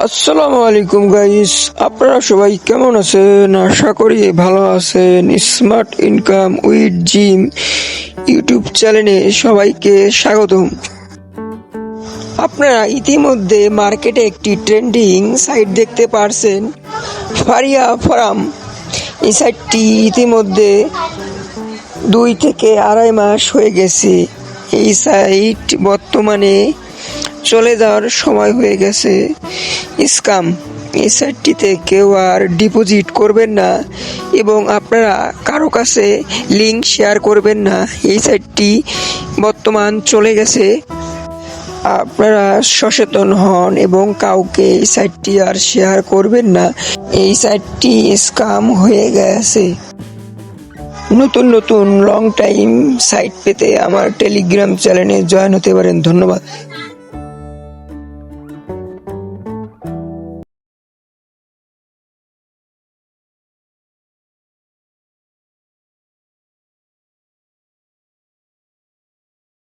আসসালামু আলাইকুম গাইস, আপনারা সবাই কেমন আছেন? আশা করি ভালো আছেন। Smart income with gym YouTube চ্যানেলে সবাইকে স্বাগতম। আপনারা ইতিমধ্যে মার্কেটে একটি ট্রেন্ডিং সাইট দেখতে পারছেন, ফারিয়া ফার্ম। এই সাইটটি ইতিমধ্যে 2 থেকে 2.5 মাস হয়ে গেছে। এই সাইট বর্তমানে চলে যাওয়ার সময় হয়ে গেছে। স্ক্যাম, এই সাইটটিতে কেউ আর ডিপোজিট করবেন না এবং আপনারা কারো কাছে লিঙ্ক শেয়ার করবেন না। এই সাইটটি বর্তমান চলে গেছে। আপনারা সচেতন হন এবং কাউকে এই সাইটটি আর শেয়ার করবেন না। এই সাইটটি স্ক্যাম হয়ে গেছে। নতুন নতুন লং টাইম সাইট পেতে আমার টেলিগ্রাম চ্যানেলে জয়েন হতে পারেন। ধন্যবাদ।